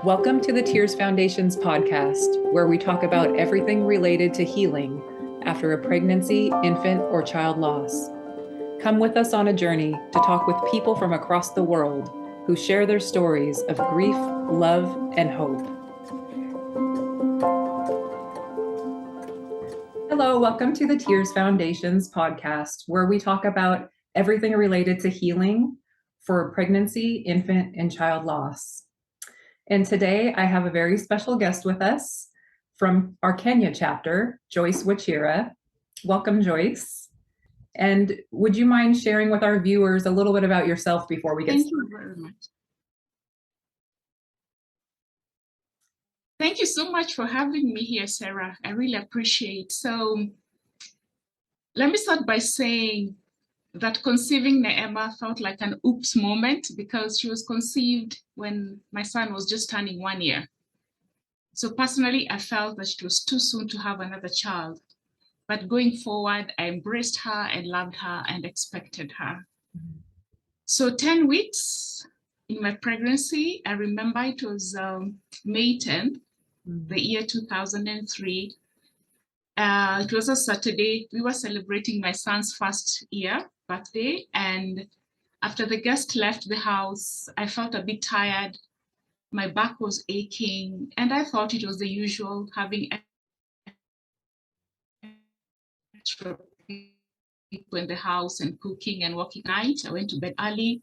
Welcome to the Tears Foundation's podcast, where we talk about everything related to healing after a pregnancy, infant, or child loss. Come with us on a journey to talk with people from across the world who share their stories of grief, love, and hope. Hello, welcome to the Tears Foundation's podcast, where we talk about everything related to healing for pregnancy, infant, and child loss. And today I have a very special guest with us from our Kenya chapter, Joyce Wachira. Welcome, Joyce. And would you mind sharing with our viewers a little bit about yourself before we get started? Thank you very much. Thank you so much for having me here, Sarah. I really appreciate. So let me start by saying that conceiving Neema felt like an oops moment because she was conceived when my son was just turning 1 year. So personally, I felt that it was too soon to have another child. But going forward, I embraced her and loved her and expected her. So 10 weeks in my pregnancy, I remember it was May 10th, the year 2003. It was a Saturday. We were celebrating my son's first year birthday. And after the guest left the house, I felt a bit tired. My back was aching. And I thought it was the usual, having extra people in the house and cooking and working night. I went to bed early.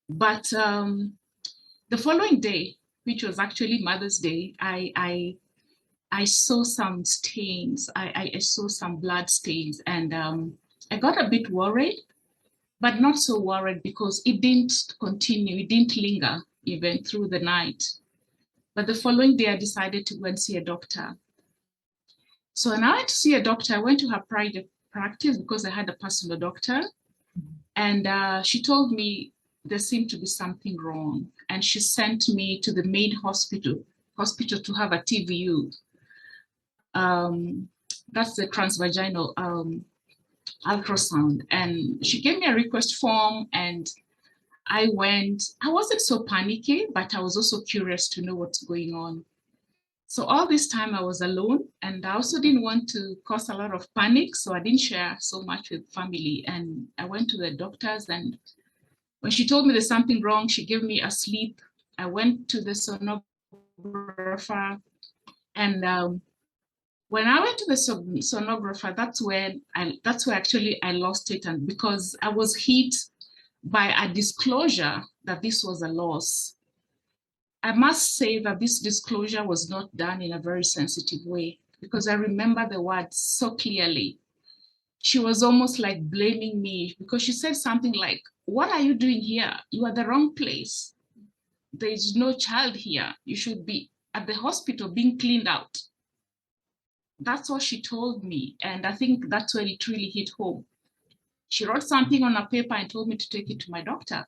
But the following day, which was actually Mother's Day, I saw some stains. I saw some blood stains, and I got a bit worried, but not so worried because it didn't continue. It didn't linger even through the night. But the following day, I decided to go and see a doctor. So when I went to see a doctor, I went to her private practice because I had a personal doctor. And she told me there seemed to be something wrong. And she sent me to the main hospital to have a TVU. That's the transvaginal ultrasound. And she gave me a request form and I went. I wasn't so panicky, but I was also curious to know what's going on. So all this time I was alone and I also didn't want to cause a lot of panic. So I didn't share so much with family. And I went to the doctors and when she told me there's something wrong, she gave me a sleep. I went to the sonographer and when I went to the sonographer, that's where actually I lost it, and because I was hit by a disclosure that this was a loss. I must say that this disclosure was not done in a very sensitive way because I remember the words so clearly. She was almost like blaming me because she said something like, "What are you doing here? You are the wrong place. There is no child here. You should be at the hospital being cleaned out." That's what she told me. And I think that's when it really hit home. She wrote something on a paper and told me to take it to my doctor.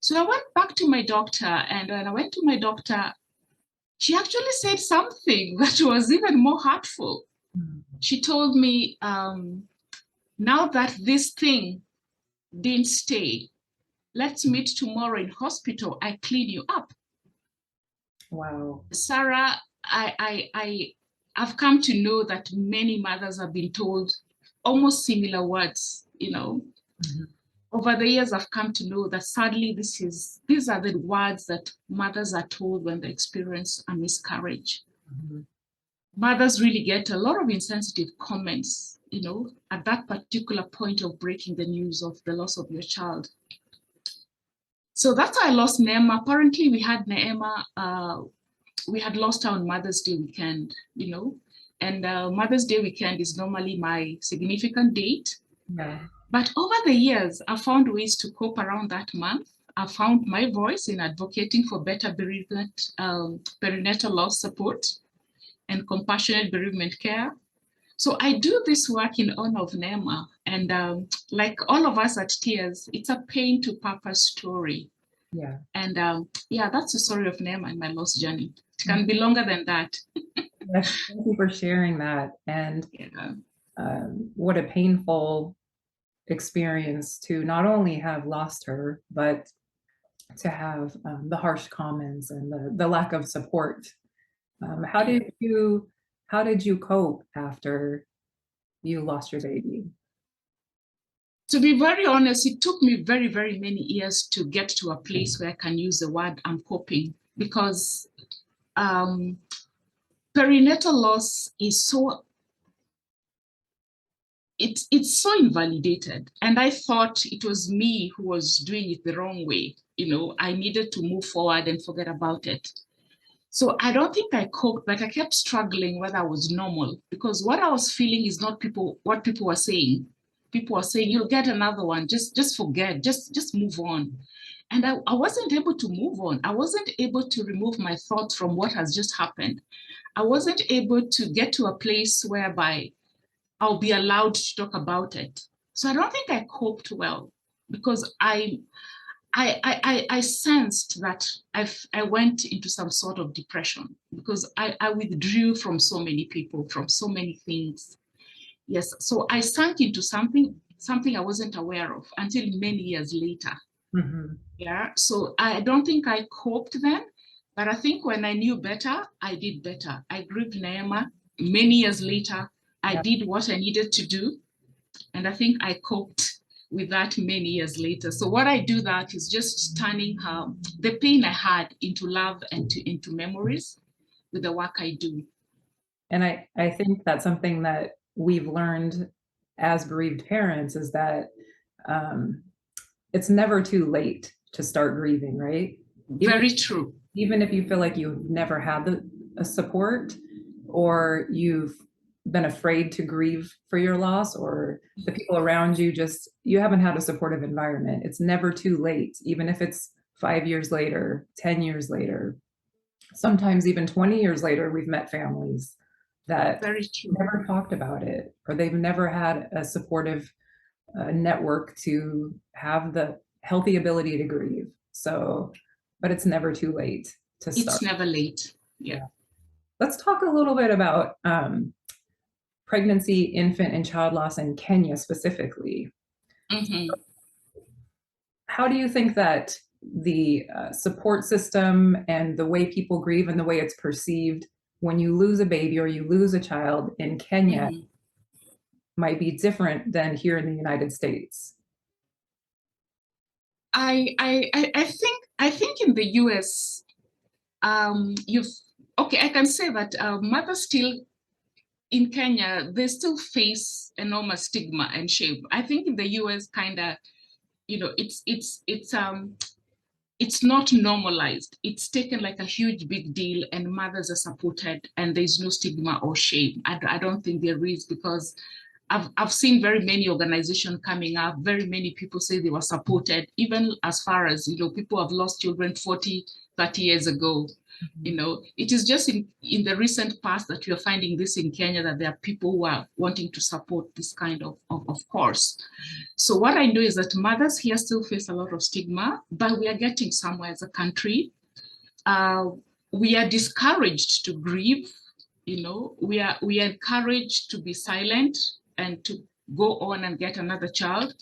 So I went back to my doctor. And when I went to my doctor, she actually said something that was even more hurtful. She told me, now that this thing didn't stay, let's meet tomorrow in hospital. I clean you up. Wow. Sarah, I've come to know that many mothers have been told almost similar words, you know. Mm-hmm. Over the years, I've come to know that sadly, these are the words that mothers are told when they experience a miscarriage. Mm-hmm. Mothers really get a lot of insensitive comments, you know, at that particular point of breaking the news of the loss of your child. So that's how I lost Neema. Apparently, we had Neema. We had lost her on Mother's Day weekend, you know, and Mother's Day weekend is normally my significant date. Yeah. But over the years, I found ways to cope around that month. I found my voice in advocating for better bereavement, perinatal loss support and compassionate bereavement care. So I do this work in honor of Neema. And like all of us at Tears, it's a pain to purpose story. Yeah. And yeah, that's the story of Neema and my loss journey. It can be longer than that. Yes, thank you for sharing that. And yeah. What a painful experience to not only have lost her, but to have the harsh comments and the lack of support. How did you cope after you lost your baby? To be very honest, it took me very, very many years to get to a place where I can use the word I'm coping, because perinatal loss is so, it's so invalidated. And I thought it was me who was doing it the wrong way. I needed to move forward and forget about it. So I don't think I coped, but I kept struggling whether I was normal, because what I was feeling is not what people were saying. People were saying, you'll get another one, just forget, just move on. And I wasn't able to move on. I wasn't able to remove my thoughts from what has just happened. I wasn't able to get to a place whereby I'll be allowed to talk about it. So I don't think I coped well, because I sensed that I went into some sort of depression, because I withdrew from so many people, from so many things. Yes, so I sank into something I wasn't aware of until many years later. Mm-hmm. Yeah, so I don't think I coped then, but I think when I knew better, I did better. I grieved Neema. Many years later, I did what I needed to do, and I think I coped with that many years later. So what I do that is just turning the pain I had into love and into memories with the work I do. And I think that's something that we've learned as bereaved parents, is that it's never too late to start grieving, right? Very true. Even if you feel like you've never had a support, or you've been afraid to grieve for your loss, or the people around you you haven't had a supportive environment, it's never too late, even if it's 5 years later, 10 years later, sometimes even 20 years later. We've met families that never talked about it, or they've never had a supportive network to have the healthy ability to grieve. So, but it's never too late to start. It's never late. Yeah. Let's talk a little bit about pregnancy, infant, and child loss in Kenya specifically. Mm-hmm. How do you think that the support system and the way people grieve and the way it's perceived when you lose a baby or you lose a child in Kenya might be different than here in the United States? I think in the US, I can say that mothers still in Kenya, they still face enormous stigma and shame. I think in the US, kind of, it's not normalized. It's taken like a huge big deal, and mothers are supported, and there's no stigma or shame. I don't think there is, because I've seen very many organizations coming up. Very many people say they were supported, even as far as, people have lost children 40, 30 years ago. It is just in the recent past that we are finding this in Kenya, that there are people who are wanting to support this kind of course. So what I know is that mothers here still face a lot of stigma, but we are getting somewhere as a country. We are discouraged to grieve. We are encouraged to be silent and to go on and get another child.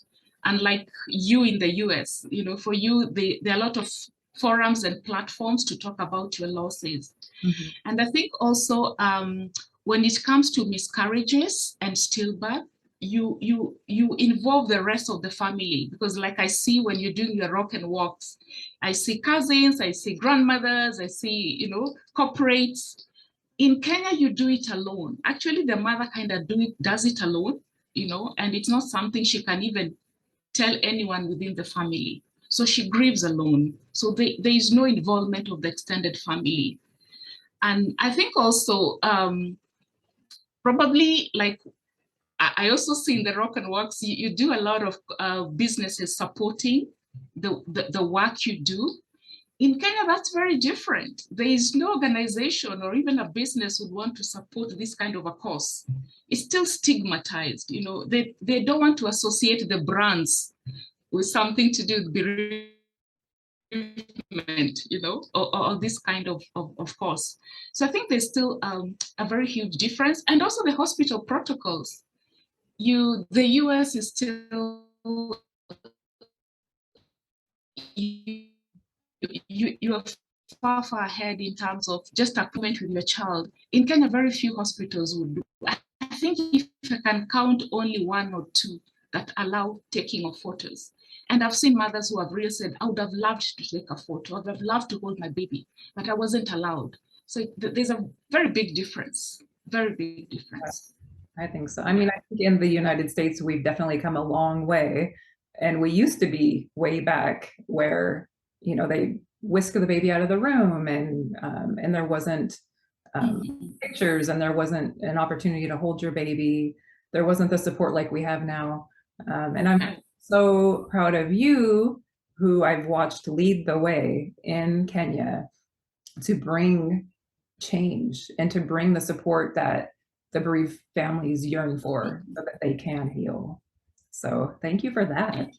Unlike you in the US, for you, there are a lot of forums and platforms to talk about your losses. Mm-hmm. And I think also when it comes to miscarriages and stillbirth, you involve the rest of the family, because like I see when you're doing your rock and walks, I see cousins, I see grandmothers, I see, corporates. In Kenya, you do it alone. Actually, the mother kind of does it alone, and it's not something she can even tell anyone within the family. So she grieves alone. So there is no involvement of the extended family. And I think also probably, like I also see in the Rock and Works, you do a lot of businesses supporting the work you do. In Kenya, that's very different. There is no organization or even a business would want to support this kind of a cause. It's still stigmatized. They don't want to associate the brands with something to do with bereavement, or this kind of course. So I think there's still a very huge difference. And also the hospital protocols. The US is still you are far ahead in terms of just appointment with your child. In Kenya, very few hospitals would do. I think if I can count only one or two that allow taking of photos. And I've seen mothers who have really said, I would have loved to take a photo, I would have loved to hold my baby, but I wasn't allowed. So there's a very big difference, very big difference. I think so. I mean, I think in the United States, we've definitely come a long way. And we used to be way back where, you know, they whisk the baby out of the room and there wasn't pictures and there wasn't an opportunity to hold your baby. There wasn't the support like we have now. And I'm so proud of you, who I've watched lead the way in Kenya to bring change and to bring the support that the bereaved families yearn for so that they can heal. So thank you for that.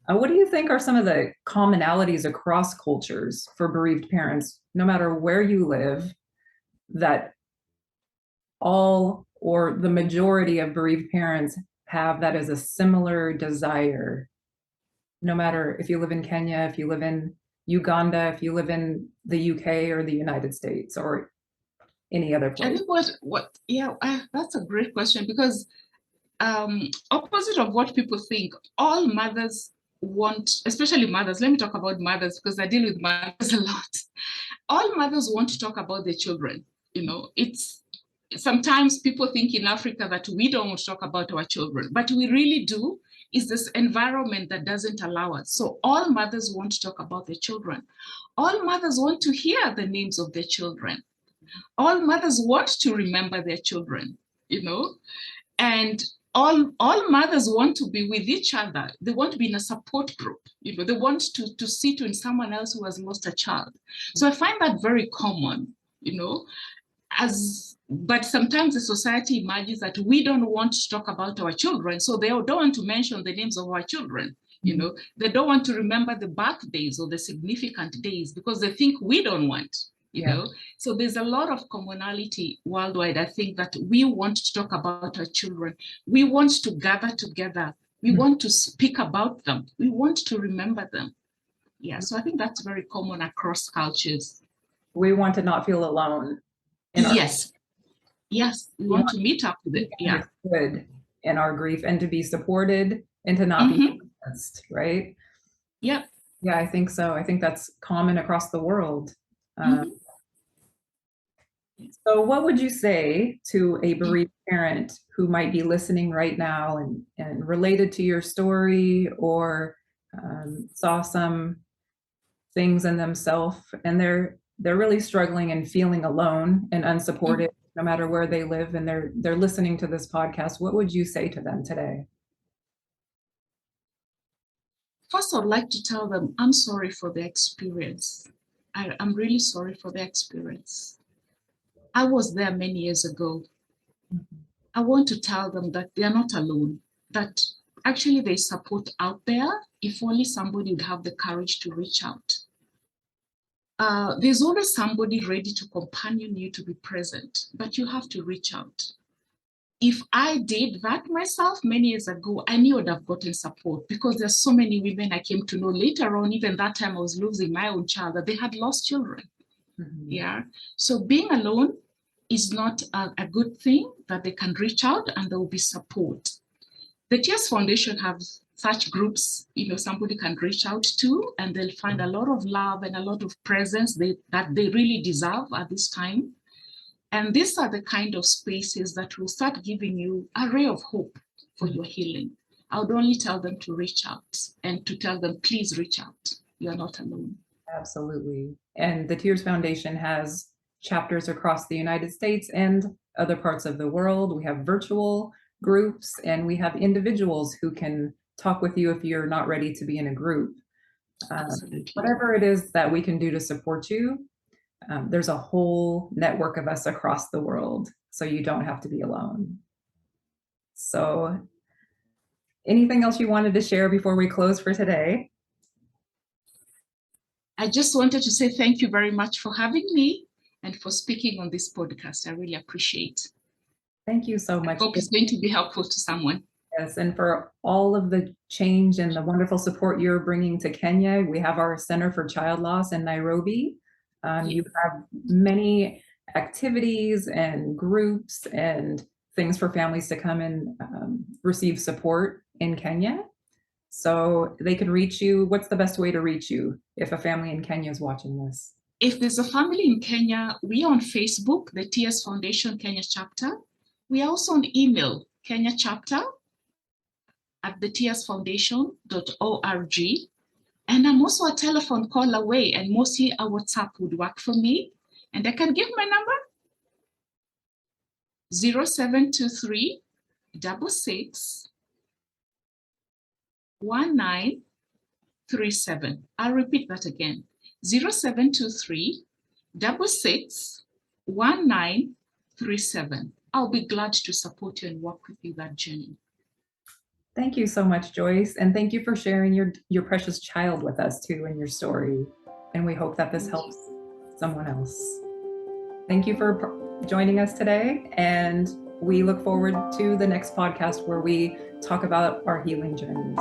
What do you think are some of the commonalities across cultures for bereaved parents, no matter where you live, that all or the majority of bereaved parents have that as a similar desire, no matter if you live in Kenya, if you live in Uganda, if you live in the UK or the United States or any other place? I think that's a great question, because opposite of what people think, all mothers want, especially mothers, let me talk about mothers because I deal with mothers a lot. All mothers want to talk about their children. You know, it's sometimes people think in Africa that we don't want to talk about our children, but we really do. Is this environment that doesn't allow us. So all mothers want to talk about their children. All mothers want to hear the names of their children. All mothers want to remember their children, you know, and all mothers want to be with each other. They want to be in a support group. You know, they want to sit with someone else who has lost a child. So I find that very common, you know, but sometimes the society imagines that we don't want to talk about our children, so they don't want to mention the names of our children. You know, they don't want to remember the birthdays or the significant days because they think we don't want, you know. So there's a lot of commonality worldwide. I think that we want to talk about our children. We want to gather together. We want to speak about them. We want to remember them. Yeah, so I think that's very common across cultures. We want to not feel alone. Yes, we want to meet up with it. Yeah, good in our grief and to be supported and to not be silenced, right? Yeah, I think so. I think that's common across the world. So what would you say to a bereaved parent who might be listening right now and related to your story or saw some things in themselves and they're really struggling and feeling alone and unsupported no matter where they live, and they're listening to this podcast? What would you say to them today? First, I'd like to tell them I'm sorry for their experience. I'm really sorry for their experience. I was there many years ago. I want to tell them that they are not alone, that actually there's support out there if only somebody would have the courage to reach out. There's always somebody ready to companion you, to be present, but you have to reach out. If I did that myself many years ago, I knew I'd have gotten support, because there's so many women I came to know later on, even that time I was losing my own child, that they had lost children. Yeah. So being alone is not a good thing, that they can reach out and there will be support. The Tears Foundation has such groups, you know, somebody can reach out to, and they'll find a lot of love and a lot of presence that they really deserve at this time. And these are the kind of spaces that will start giving you a ray of hope for your healing. I would only tell them to reach out and to tell them, please reach out. You're not alone. Absolutely. And the Tears Foundation has chapters across the United States and other parts of the world. We have virtual groups and we have individuals who can talk with you if you're not ready to be in a group. Whatever it is that we can do to support you, there's a whole network of us across the world, so you don't have to be alone. So anything else you wanted to share before we close for today? I just wanted to say thank you very much for having me and for speaking on this podcast. I really appreciate it. Thank you so much. I hope it's going to be helpful to someone. Yes, and for all of the change and the wonderful support you're bringing to Kenya, we have our Center for Child Loss in Nairobi. You have many activities and groups and things for families to come and receive support in Kenya. So they can reach you. What's the best way to reach you if a family in Kenya is watching this? If there's a family in Kenya, we are on Facebook, the Tears Foundation Kenya chapter. We are also on email, Kenya chapter at thetearsfoundation.org. And I'm also a telephone call away, and mostly a WhatsApp would work for me. And I can give my number, 0723 66 1937. I'll repeat that again, 0723 66 1937. I'll be glad to support you and work with you that journey. Thank you so much, Joyce. And thank you for sharing your precious child with us too and your story. And we hope that this helps someone else. Thank you for joining us today. And we look forward to the next podcast where we talk about our healing journeys.